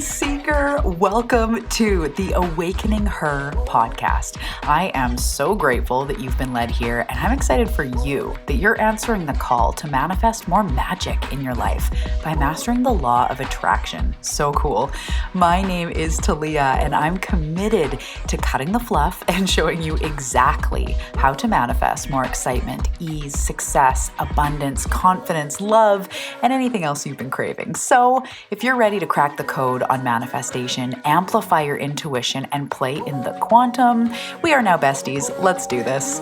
seeker. Welcome to the Awakening Her podcast. I am so grateful that you've been led here, and I'm excited for you that you're answering the call to manifest more magic in your life by mastering the law of attraction. So cool. My name is Talia, and I'm committed to cutting the fluff and showing you exactly how to manifest more excitement, ease, success, abundance, confidence, love, and anything else you've been craving. So if you're ready to crack the code on manifestation, amplify your intuition, and play in the quantum, we are now besties. Let's do this.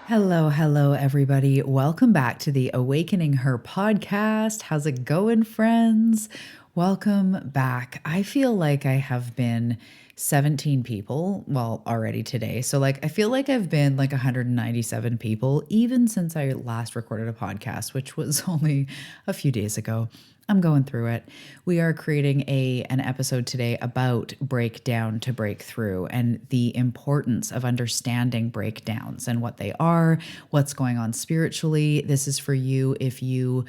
Hello, everybody. Welcome back to the Awakening Her podcast. How's it going, friends? Welcome back. I feel like I have been 17 people, already today. So I feel like I've been 197 people, even since I last recorded a podcast, which was only a few days ago. I'm going through it. We are creating an episode today about breakdown to breakthrough and the importance of understanding breakdowns and what they are, what's going on spiritually. This is for you if you're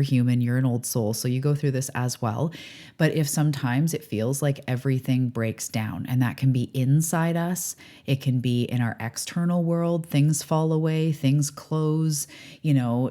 human, you're an old soul, so you go through this as well. But if sometimes it feels like everything breaks down, and that can be inside us, it can be in our external world, things fall away, things close,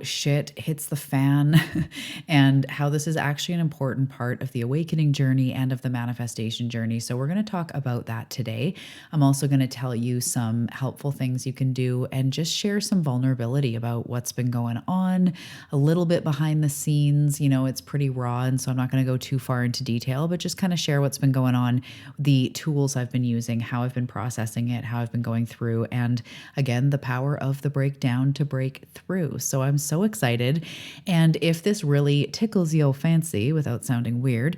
shit hits the fan, and how this is actually an important part of the awakening journey and of the manifestation journey. So we're going to talk about that today. I'm also going to tell you some helpful things you can do and just share some vulnerability about what's been going on, a little bit behind the scenes. It's pretty raw, and so I'm not going to go too far into detail, but just kind of share what's been going on, the tools I've been using, how I've been processing it, how I've been going through, and again, the power of the breakdown to break through. So I'm so excited. And if this really tickles your fancy without sounding weird,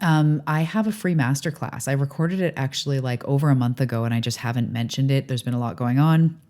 I have a free masterclass. I recorded it actually over a month ago, and I just haven't mentioned it. There's been a lot going on.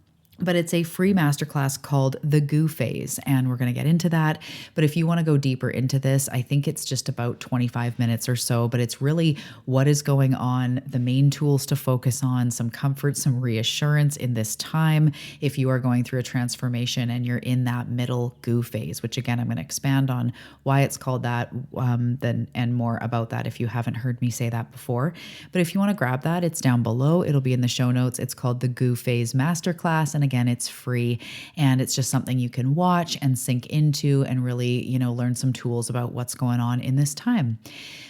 But it's a free masterclass called the Goo Phase, and we're going to get into that. But if you want to go deeper into this, I think it's just about 25 minutes or so, but it's really what is going on, the main tools to focus on, some comfort, some reassurance in this time if you are going through a transformation and you're in that middle Goo phase, which again, I'm going to expand on why it's called that and more about that if you haven't heard me say that before. But if you want to grab that, it's down below. It'll be in the show notes. It's called the Goo Phase Masterclass, and again, it's free, and it's just something you can watch and sink into and really, learn some tools about what's going on in this time.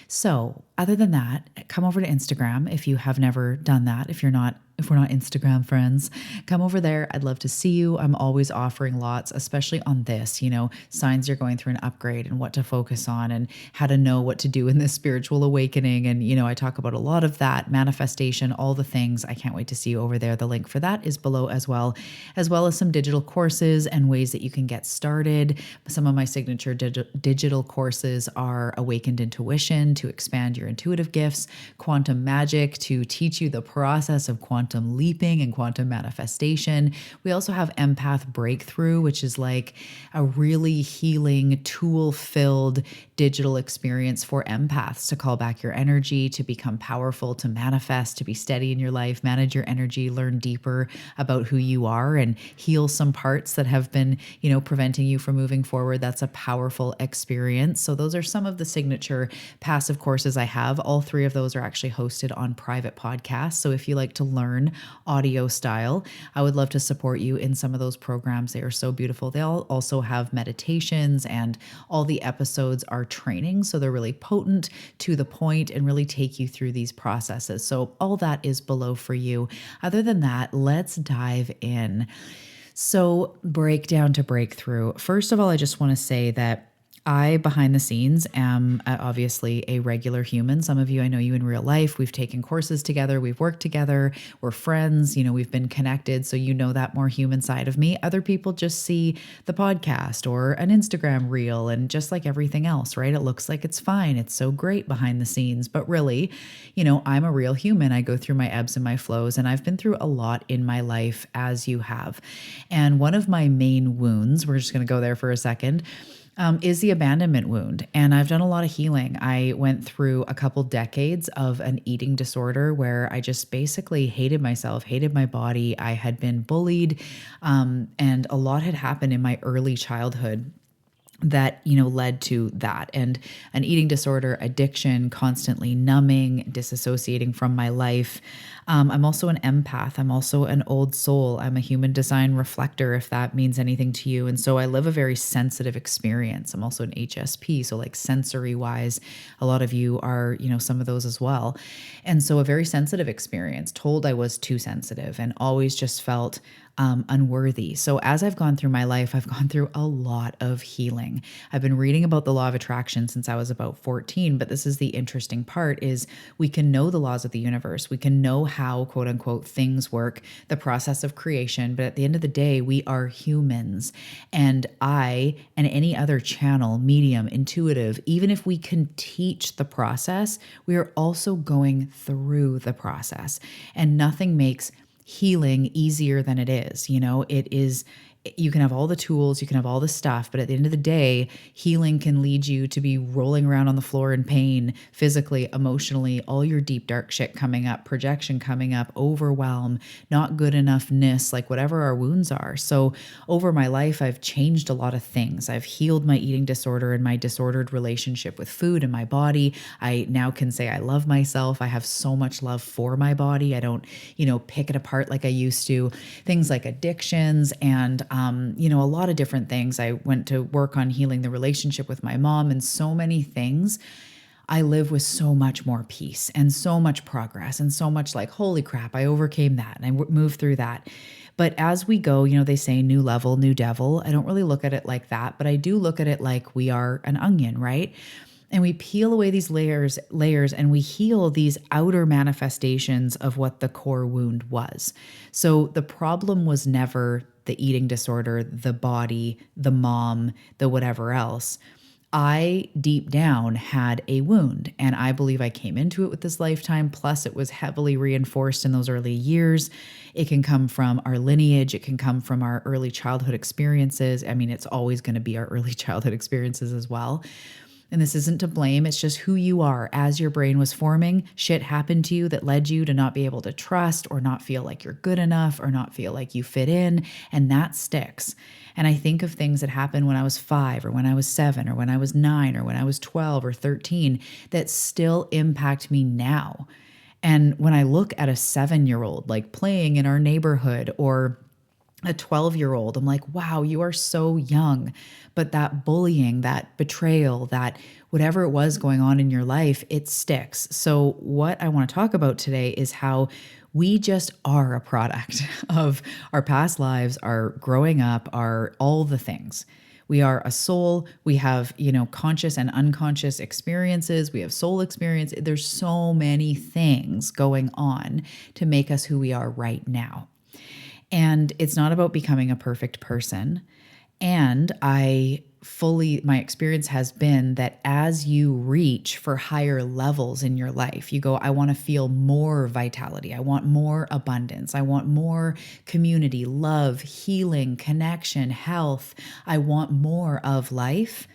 So other than that, come over to Instagram if you have never done that. If we're not Instagram friends, come over there. I'd love to see you. I'm always offering lots, especially on this, signs you're going through an upgrade and what to focus on and how to know what to do in this spiritual awakening. And, I talk about a lot of that, manifestation, all the things. I can't wait to see you over there. The link for that is below as well as some digital courses and ways that you can get started. Some of my signature digital courses are Awakened Intuition to expand your intuitive gifts, Quantum Magic to teach you the process of quantum leaping and quantum manifestation. We also have Empath Breakthrough, which is a really healing, tool-filled digital experience for empaths to call back your energy, to become powerful, to manifest, to be steady in your life, manage your energy, learn deeper about who you are, and heal some parts that have been, preventing you from moving forward. That's a powerful experience. So those are some of the signature passive courses I have. All three of those are actually hosted on private podcasts. So if you like to learn audio style, I would love to support you in some of those programs. They are so beautiful. They all also have meditations, and all the episodes are training. So they're really potent, to the point, and really take you through these processes. So all that is below for you. Other than that, let's dive in. So breakdown to breakthrough. First of all, I just want to say that I, behind the scenes, am obviously a regular human. Some of you, I know you in real life. We've taken courses together. We've worked together. We're friends. We've been connected. So that more human side of me. Other people just see the podcast or an Instagram reel, and just like everything else, right? It looks like it's fine. It's so great behind the scenes. But really, I'm a real human. I go through my ebbs and my flows, and I've been through a lot in my life, as you have. And one of my main wounds, we're just going to go there for a second, is the abandonment wound. And I've done a lot of healing. I went through a couple decades of an eating disorder where I just basically hated myself, hated my body. I had been bullied, and a lot had happened in my early childhood that led to that, and an eating disorder, addiction, constantly numbing, disassociating from my life. I'm also an empath. I'm also an old soul. I'm a human design reflector, if that means anything to you. And so I live a very sensitive experience. I'm also an HSP, so like sensory wise, a lot of you are some of those as well. And so a very sensitive experience, told I was too sensitive, and always just felt unworthy. So as I've gone through my life, I've gone through a lot of healing. I've been reading about the law of attraction since I was about 14, but this is the interesting part is we can know the laws of the universe. We can know how, quote unquote, things work, the process of creation. But at the end of the day, we are humans. And I and any other channel, medium, intuitive, even if we can teach the process, we are also going through the process. And nothing makes healing easier than it is. It is, you can have all the tools, you can have all the stuff, but at the end of the day, healing can lead you to be rolling around on the floor in pain, physically, emotionally, all your deep, dark shit coming up, projection coming up, overwhelm, not good enoughness, like whatever our wounds are. So over my life, I've changed a lot of things. I've healed my eating disorder and my disordered relationship with food and my body. I now can say I love myself. I have so much love for my body. I don't, pick it apart like I used to. Things like addictions and a lot of different things. I went to work on healing the relationship with my mom and so many things. I live with so much more peace and so much progress and so much like, holy crap, I overcame that and I moved through that. But as we go, they say new level, new devil. I don't really look at it like that, but I do look at it like we are an onion, right? And we peel away these layers, and we heal these outer manifestations of what the core wound was. So the problem was never the eating disorder, the body, the mom, the whatever else. I deep down had a wound, and I believe I came into it with this lifetime. Plus, it was heavily reinforced in those early years. It can come from our lineage. It can come from our early childhood experiences. I mean, it's always going to be our early childhood experiences as well. And this isn't to blame. It's just who you are. As your brain was forming, shit happened to you that led you to not be able to trust or not feel like you're good enough or not feel like you fit in. And that sticks. And I think of things that happened when I was 5 or when I was 7 or when I was 9 or when I was 12 or 13 that still impact me now. And when I look at a 7-year-old like playing in our neighborhood or a 12-year-old, I'm like, wow, you are so young. But that bullying, that betrayal, that whatever it was going on in your life, it sticks. So what I want to talk about today is how we just are a product of our past lives, our growing up, our all the things. We are a soul. We have, conscious and unconscious experiences. We have soul experience. There's so many things going on to make us who we are right now. And it's not about becoming a perfect person. And my experience has been that as you reach for higher levels in your life, you go, I want to feel more vitality. I want more abundance. I want more community, love, healing, connection, health. I want more of life.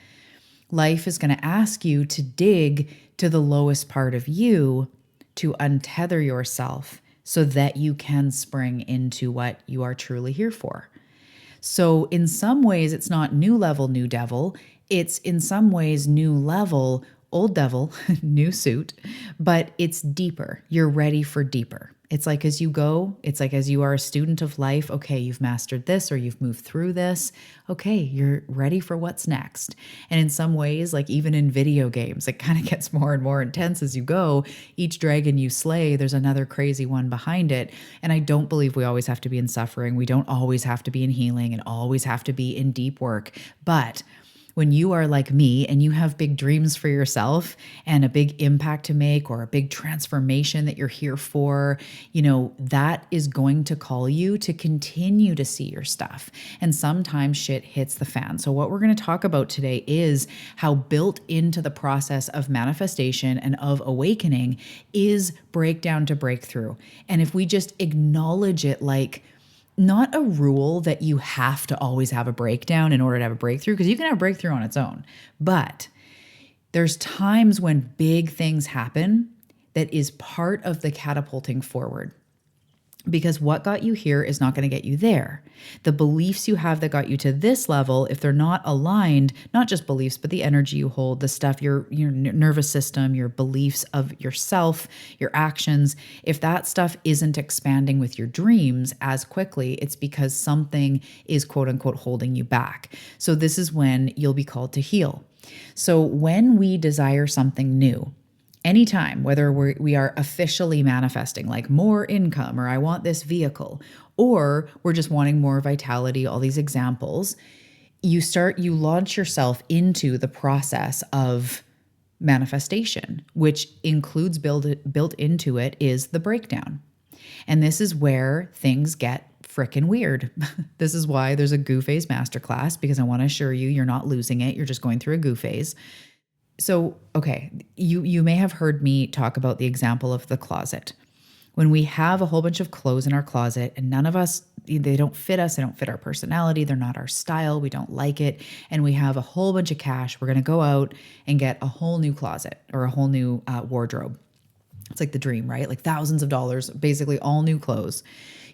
Life is going to ask you to dig to the lowest part of you to untether yourself so that you can spring into what you are truly here for. So in some ways, it's not new level, new devil. It's in some ways new level, old devil, new suit, but it's deeper. You're ready for deeper. It's like as you go, it's like as you are a student of life, okay, you've mastered this or you've moved through this. Okay, you're ready for what's next. And in some ways, like even in video games, it kind of gets more and more intense as you go. Each dragon you slay, there's another crazy one behind it. And I don't believe we always have to be in suffering. We don't always have to be in healing and always have to be in deep work. But when you are like me and you have big dreams for yourself and a big impact to make or a big transformation that you're here for, that is going to call you to continue to see your stuff. And sometimes shit hits the fan. So what we're going to talk about today is how built into the process of manifestation and of awakening is breakdown to breakthrough. And if we just acknowledge it like not a rule that you have to always have a breakdown in order to have a breakthrough, because you can have a breakthrough on its own. But there's times when big things happen that is part of the catapulting forward. Because what got you here is not going to get you there. The beliefs you have that got you to this level, if they're not aligned, not just beliefs, but the energy you hold, the stuff, your nervous system, your beliefs of yourself, your actions, if that stuff isn't expanding with your dreams as quickly, it's because something is quote unquote holding you back. So this is when you'll be called to heal. So when we desire something new, anytime, whether we are officially manifesting like more income, or I want this vehicle, or we're just wanting more vitality, all these examples, you launch yourself into the process of manifestation, which includes built into it is the breakdown. And this is where things get frickin' weird. This is why there's a Goo Phase Masterclass, because I want to assure you, you're not losing it. You're just going through a Goo phase. So, okay, you may have heard me talk about the example of the closet. When we have a whole bunch of clothes in our closet and none of us, they don't fit us, they don't fit our personality, they're not our style, we don't like it, and we have a whole bunch of cash, we're going to go out and get a whole new closet or a whole new wardrobe. It's like the dream, right? Like thousands of dollars, basically all new clothes.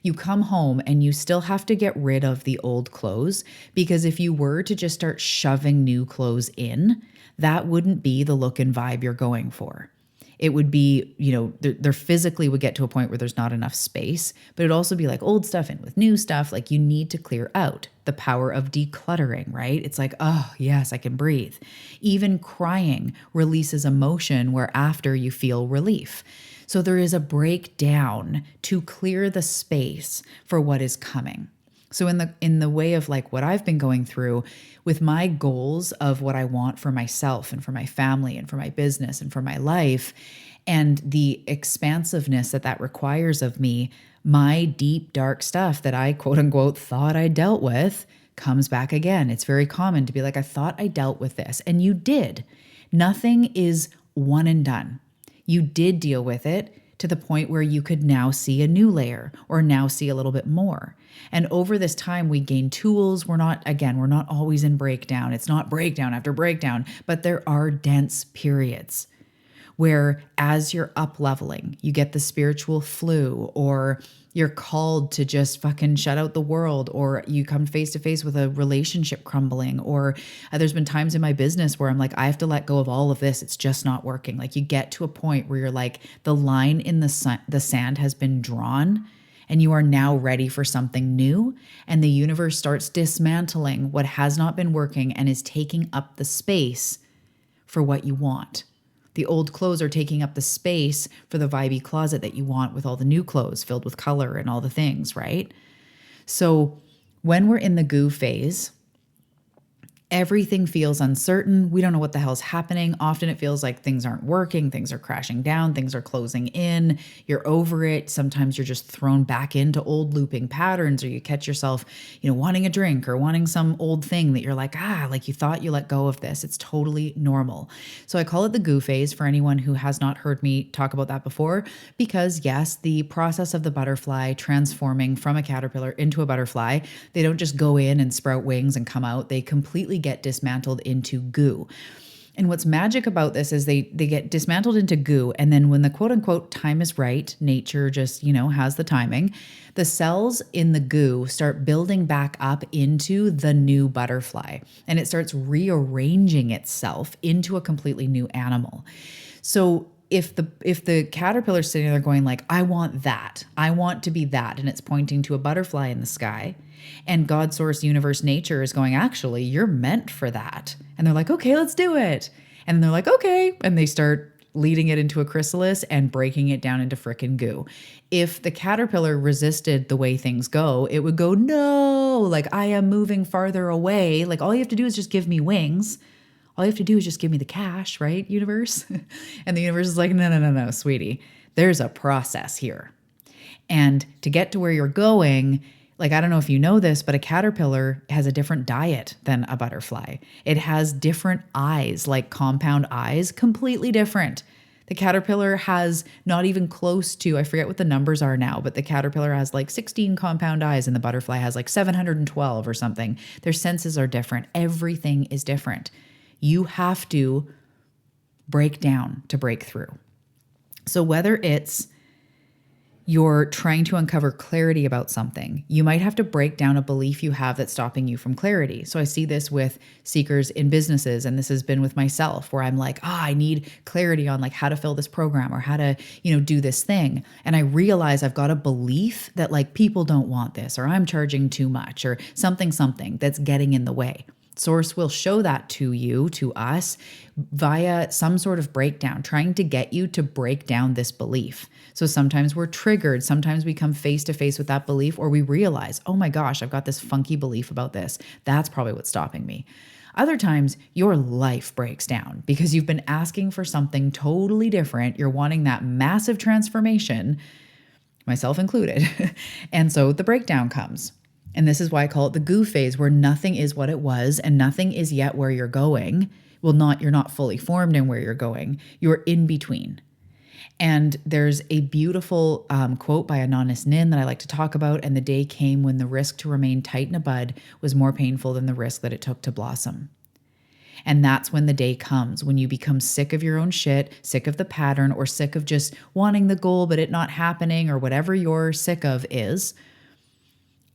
You come home and you still have to get rid of the old clothes, because if you were to just start shoving new clothes in, that wouldn't be the look and vibe you're going for. It would be, there physically would get to a point where there's not enough space, but it'd also be like old stuff in with new stuff. Like you need to clear out. The power of decluttering, right? It's like, oh yes, I can breathe. Even crying releases emotion where after you feel relief. So there is a breakdown to clear the space for what is coming. So in the way of like what I've been going through with my goals of what I want for myself and for my family and for my business and for my life, and the expansiveness that requires of me, my deep, dark stuff that I quote unquote thought I dealt with comes back again. It's very common to be like, I thought I dealt with this, and you did. Nothing is one and done. You did deal with it to the point where you could now see a new layer or now see a little bit more. And over this time, we gain tools. We're not always in breakdown. It's not breakdown after breakdown, but there are dense periods where as you're up leveling, you get the spiritual flu, or you're called to just fucking shut out the world, or you come face to face with a relationship crumbling, or there's been times in my business where I'm like, I have to let go of all of this. It's just not working. Like you get to a point where you're like, the line in the sand has been drawn and you are now ready for something new. And the universe starts dismantling what has not been working and is taking up the space for what you want. The old clothes are taking up the space for the vibey closet that you want, with all the new clothes filled with color and all the things, right? So when we're in the Goo phase, everything feels uncertain. We don't know what the hell's happening. Often it feels like things aren't working. Things are crashing down. Things are closing in. You're over it. Sometimes you're just thrown back into old looping patterns, or you catch yourself, wanting a drink or wanting some old thing that you're like, like you thought you let go of this. It's totally normal. So I call it the Goo phase for anyone who has not heard me talk about that before, because yes, the process of the butterfly transforming from a caterpillar into a butterfly, they don't just go in and sprout wings and come out. They completely get dismantled into goo. And what's magic about this is they get dismantled into goo. And then when the quote unquote time is right, nature just, has the timing, the cells in the goo start building back up into the new butterfly. And it starts rearranging itself into a completely new animal. So if the caterpillar's sitting there going like, I want that, I want to be that, and it's pointing to a butterfly in the sky, and God, source, universe, nature is going, actually, you're meant for that. And they're like, okay, let's do it. And they're like, okay. And they start leading it into a chrysalis and breaking it down into frickin' goo. If the caterpillar resisted the way things go, it would go, no, like I am moving farther away. Like all you have to do is just give me wings. All you have to do is just give me the cash, right, universe? And the universe is like, no, sweetie. There's a process here. And to get to where you're going, like, I don't know if you know this, but a caterpillar has a different diet than a butterfly. It has different eyes, like compound eyes, completely different. The caterpillar has not even close to, I forget what the numbers are now, but the caterpillar has like 16 compound eyes and the butterfly has like 712 or something. Their senses are different. Everything is different. You have to break down to break through. So whether it's you're trying to uncover clarity about something, you might have to break down a belief you have that's stopping you from clarity. So I see this with seekers in businesses, and this has been with myself where I'm like, I need clarity on like how to fill this program or how to, do this thing. And I realize I've got a belief that like people don't want this, or I'm charging too much, or something that's getting in the way. Source will show that to you, to us, via some sort of breakdown, trying to get you to break down this belief. So sometimes we're triggered. Sometimes we come face to face with that belief, or we realize, oh my gosh, I've got this funky belief about this. That's probably what's stopping me. Other times, your life breaks down because you've been asking for something totally different. You're wanting that massive transformation, myself included. And so the breakdown comes. And this is why I call it the Goo Phase, where nothing is what it was and nothing is yet where you're going. Well, you're not fully formed in where you're going. You're in between. And there's a beautiful quote by Anonymous Nin that I like to talk about. And the day came when the risk to remain tight in a bud was more painful than the risk that it took to blossom. And that's when the day comes, when you become sick of your own shit, sick of the pattern, or sick of just wanting the goal but it not happening, or whatever you're sick of is.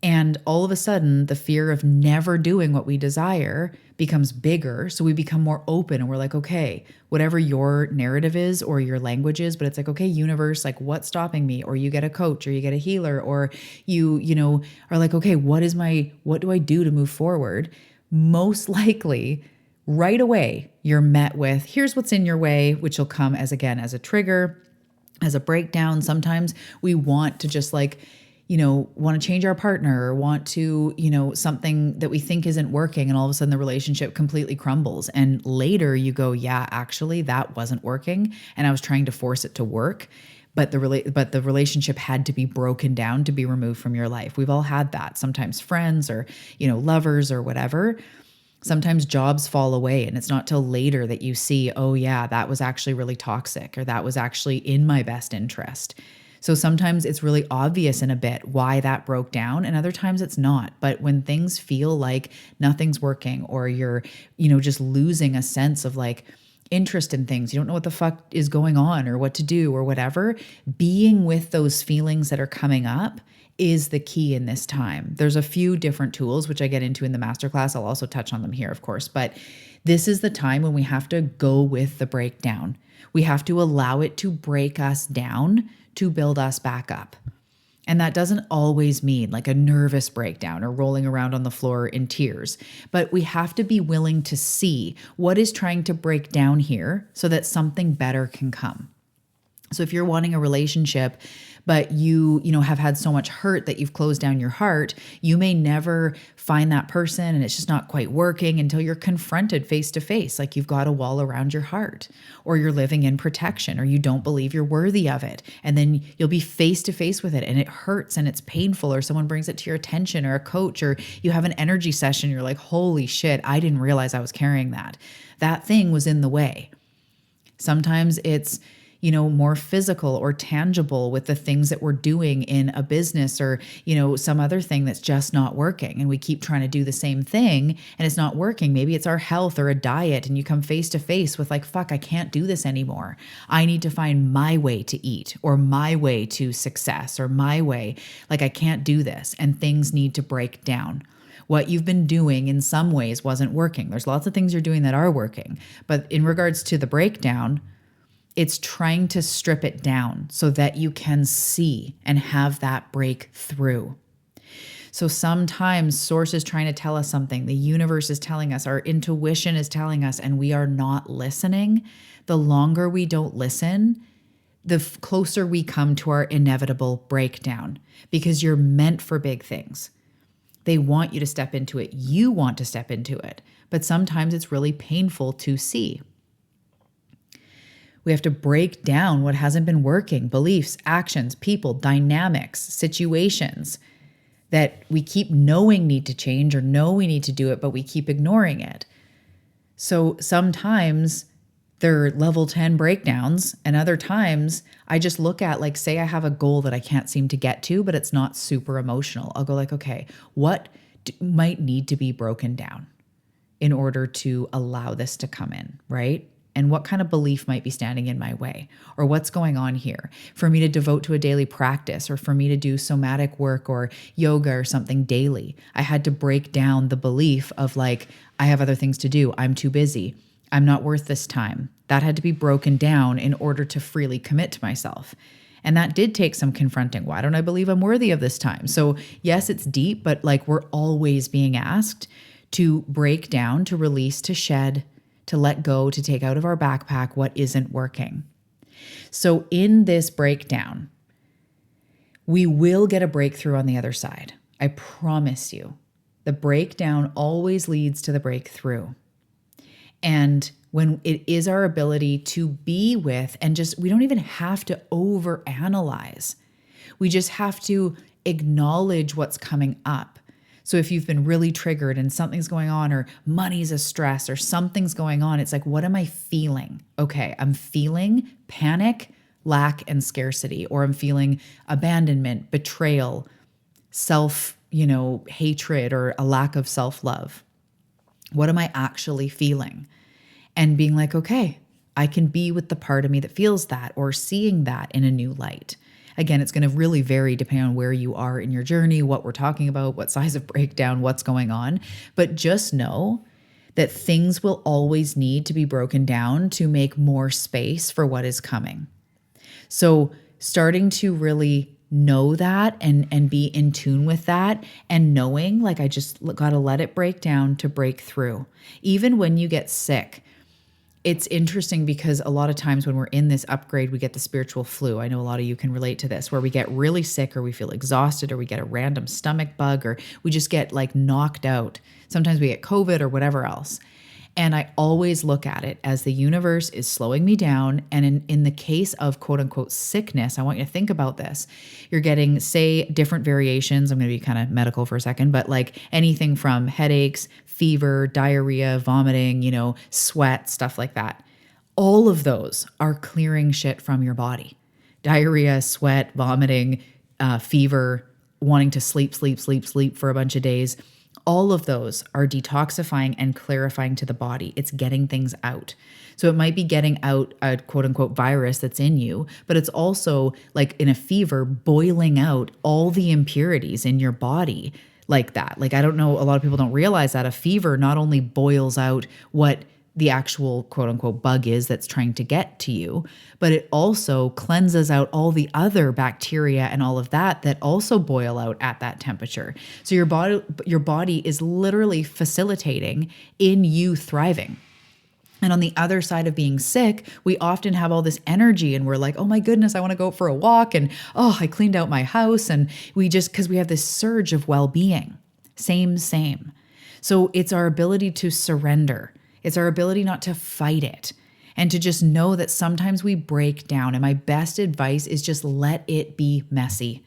And all of a sudden, the fear of never doing what we desire becomes bigger. So we become more open and we're like, okay, whatever your narrative is or your language is, but it's like, okay, universe, like what's stopping me? Or you get a coach or you get a healer, or you are like, okay, what do I do to move forward? Most likely right away, you're met with, here's what's in your way, which will come as a trigger, as a breakdown. Sometimes we want to just want to change our partner, or want to, something that we think isn't working, and all of a sudden the relationship completely crumbles. And later you go, yeah, actually that wasn't working, and I was trying to force it to work, but the relationship had to be broken down to be removed from your life. We've all had that. Sometimes friends or, lovers or whatever. Sometimes jobs fall away, and it's not till later that you see, oh yeah, that was actually really toxic, or that was actually in my best interest. So sometimes it's really obvious in a bit why that broke down, and other times it's not. But when things feel like nothing's working, or you're, just losing a sense of like interest in things, you don't know what the fuck is going on or what to do or whatever, being with those feelings that are coming up is the key in this time. There's a few different tools, which I get into in the masterclass. I'll also touch on them here, of course, but this is the time when we have to go with the breakdown. We have to allow it to break us down to build us back up. And that doesn't always mean like a nervous breakdown or rolling around on the floor in tears, but we have to be willing to see what is trying to break down here so that something better can come. So if you're wanting a relationship, but you have had so much hurt that you've closed down your heart, you may never find that person, and it's just not quite working until you're confronted face to face, like you've got a wall around your heart, or you're living in protection, or you don't believe you're worthy of it. And then you'll be face to face with it and it hurts and it's painful, or someone brings it to your attention, or a coach, or you have an energy session. You're like, holy shit, I didn't realize I was carrying that. That thing was in the way. Sometimes it's more physical or tangible with the things that we're doing in a business, or, some other thing that's just not working. And we keep trying to do the same thing and it's not working. Maybe it's our health or a diet, and you come face to face with like, fuck, I can't do this anymore. I need to find my way to eat, or my way to success, or my way. Like I can't do this, and things need to break down. What you've been doing in some ways wasn't working. There's lots of things you're doing that are working. But in regards to the breakdown, it's trying to strip it down so that you can see and have that breakthrough. So sometimes source is trying to tell us something. The universe is telling us, our intuition is telling us, and we are not listening. The longer we don't listen, the closer we come to our inevitable breakdown, because you're meant for big things. They want you to step into it. You want to step into it. But sometimes it's really painful to see. We have to break down what hasn't been working, beliefs, actions, people, dynamics, situations that we keep knowing need to change, or know we need to do it, but we keep ignoring it. So sometimes they're level 10 breakdowns. And other times I just look at, like, say I have a goal that I can't seem to get to, but it's not super emotional. I'll go like, okay, what might need to be broken down in order to allow this to come in, right? And what kind of belief might be standing in my way, or what's going on here for me to devote to a daily practice, or for me to do somatic work or yoga or something daily. I had to break down the belief of, like, I have other things to do. I'm too busy. I'm not worth this time. That had to be broken down in order to freely commit to myself. And that did take some confronting. Why don't I believe I'm worthy of this time? So yes, it's deep, but like, we're always being asked to break down, to release, to shed, to let go, to take out of our backpack what isn't working. So in this breakdown, we will get a breakthrough on the other side. I promise you. The breakdown always leads to the breakthrough. And when it is our ability to be with, and just, we don't even have to overanalyze. We just have to acknowledge what's coming up. So if you've been really triggered and something's going on, or money's a stress, or something's going on, it's like, what am I feeling? Okay, I'm feeling panic, lack, and scarcity, or I'm feeling abandonment, betrayal, hatred, or a lack of self-love. What am I actually feeling? And being like, okay, I can be with the part of me that feels that, or seeing that in a new light. Again, it's going to really vary depending on where you are in your journey, what we're talking about, what size of breakdown, what's going on. But just know that things will always need to be broken down to make more space for what is coming. So starting to really know that and be in tune with that, and knowing, like, I just got to let it break down to break through. Even when you get sick, it's interesting because a lot of times when we're in this upgrade, we get the spiritual flu. I know a lot of you can relate to this, where we get really sick, or we feel exhausted, or we get a random stomach bug, or we just get like knocked out. Sometimes we get COVID or whatever else. And I always look at it as the universe is slowing me down. And in the case of quote unquote sickness, I want you to think about this. You're getting, say, different variations. I'm going to be kind of medical for a second, but like anything from headaches, fever, diarrhea, vomiting, sweat, stuff like that. All of those are clearing shit from your body. Diarrhea, sweat, vomiting, fever, wanting to sleep for a bunch of days. All of those are detoxifying and clarifying to the body. It's getting things out. So it might be getting out a quote unquote virus that's in you, but it's also, like in a fever, boiling out all the impurities in your body like that. Like, I don't know, a lot of people don't realize that a fever not only boils out what the actual quote unquote bug is that's trying to get to you, but it also cleanses out all the other bacteria and all of that also boil out at that temperature. So your body is literally facilitating in you thriving. And on the other side of being sick, we often have all this energy and we're like, oh my goodness, I want to go for a walk. And oh, I cleaned out my house. And because we have this surge of well-being. Same. So it's our ability to surrender. It's our ability not to fight it, and to just know that sometimes we break down. And my best advice is just let it be messy.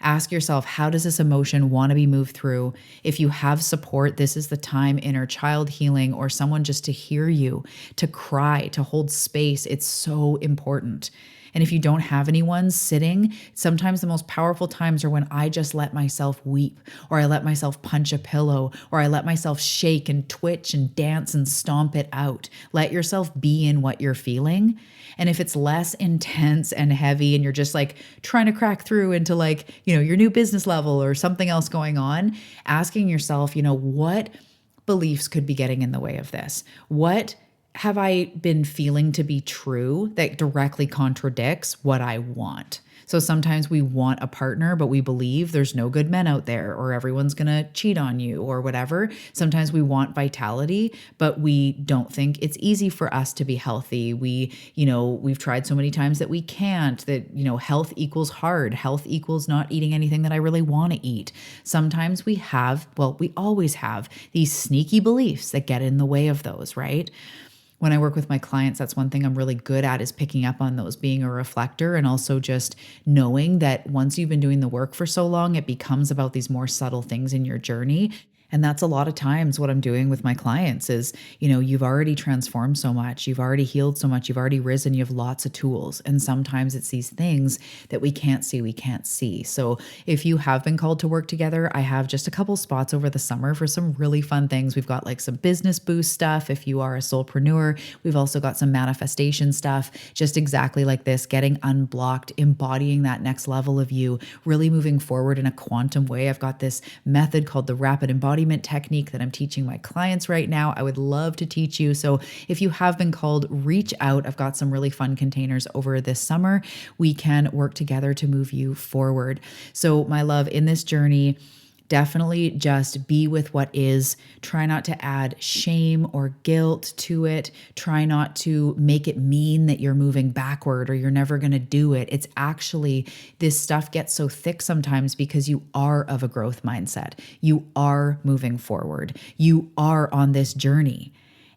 Ask yourself, how does this emotion want to be moved through? If you have support, this is the time, inner child healing, or someone just to hear you, to cry, to hold space. It's so important. And if you don't have anyone sitting, sometimes the most powerful times are when I just let myself weep, or I let myself punch a pillow, or I let myself shake and twitch and dance and stomp it out. Let yourself be in what you're feeling. And if it's less intense and heavy, and you're just like trying to crack through into like, your new business level or something else going on, asking yourself, what beliefs could be getting in the way of this? What have I been feeling to be true that directly contradicts what I want? So sometimes we want a partner, but we believe there's no good men out there, or everyone's going to cheat on you or whatever. Sometimes we want vitality, but we don't think it's easy for us to be healthy. We've tried so many times that we can't, that, health equals hard. Health equals not eating anything that I really want to eat. Sometimes we always have these sneaky beliefs that get in the way of those, right? When I work with my clients, that's one thing I'm really good at, is picking up on those, being a reflector, and also just knowing that once you've been doing the work for so long, it becomes about these more subtle things in your journey. And that's a lot of times what I'm doing with my clients is, you've already transformed so much, you've already healed so much, you've already risen, you have lots of tools. And sometimes it's these things that we can't see. So if you have been called to work together, I have just a couple spots over the summer for some really fun things. We've got like some business boost stuff. If you are a soulpreneur, we've also got some manifestation stuff, just exactly like this, getting unblocked, embodying that next level of you, really moving forward in a quantum way. I've got this method called the rapid embodiment technique that I'm teaching my clients right now. I would love to teach you. So if you have been called, reach out. I've got some really fun containers over this summer. We can work together to move you forward. So my love, in this journey, definitely just be with what is. Try not to add shame or guilt to it. Try not to make it mean that you're moving backward or you're never going to do it. It's actually, this stuff gets so thick sometimes because you are of a growth mindset. You are moving forward. You are on this journey.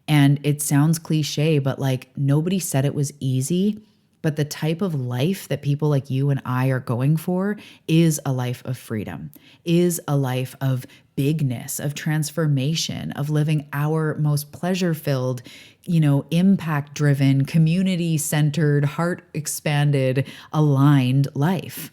And it sounds cliche, but like nobody said it was easy. But the type of life that people like you and I are going for is a life of freedom, is a life of bigness, of transformation, of living our most pleasure-filled, impact-driven, community-centered, heart-expanded, aligned life.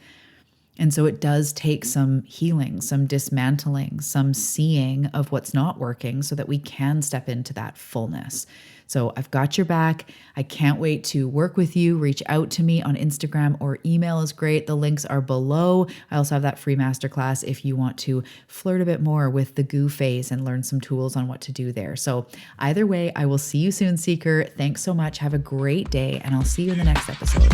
And so it does take some healing, some dismantling, some seeing of what's not working so that we can step into that fullness. So I've got your back. I can't wait to work with you. Reach out to me on Instagram or email is great. The links are below. I also have that free masterclass if you want to flirt a bit more with the Goo Phase and learn some tools on what to do there. So either way, I will see you soon, Seeker. Thanks so much. Have a great day, and I'll see you in the next episode.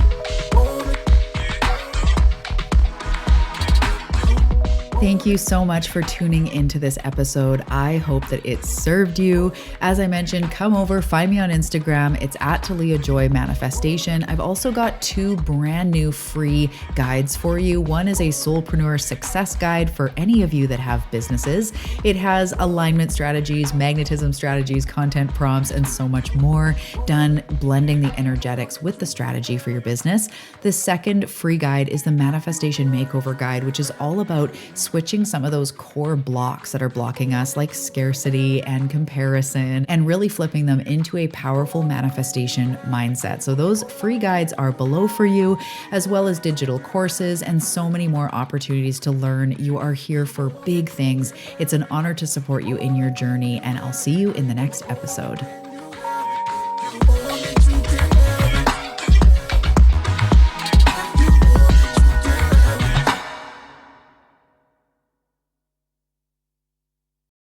Thank you so much for tuning into this episode. I hope that it served you. As I mentioned, come over, find me on Instagram. It's at Talia Joy Manifestation. I've also got 2 brand new free guides for you. One is a Soulpreneur Success guide for any of you that have businesses. It has alignment strategies, magnetism strategies, content prompts, and so much more done blending the energetics with the strategy for your business. The second free guide is the Manifestation Makeover Guide, which is all about switching some of those core blocks that are blocking us, like scarcity and comparison, and really flipping them into a powerful manifestation mindset. So those free guides are below for you, as well as digital courses and so many more opportunities to learn. You are here for big things. It's an honor to support you in your journey, and I'll see you in the next episode.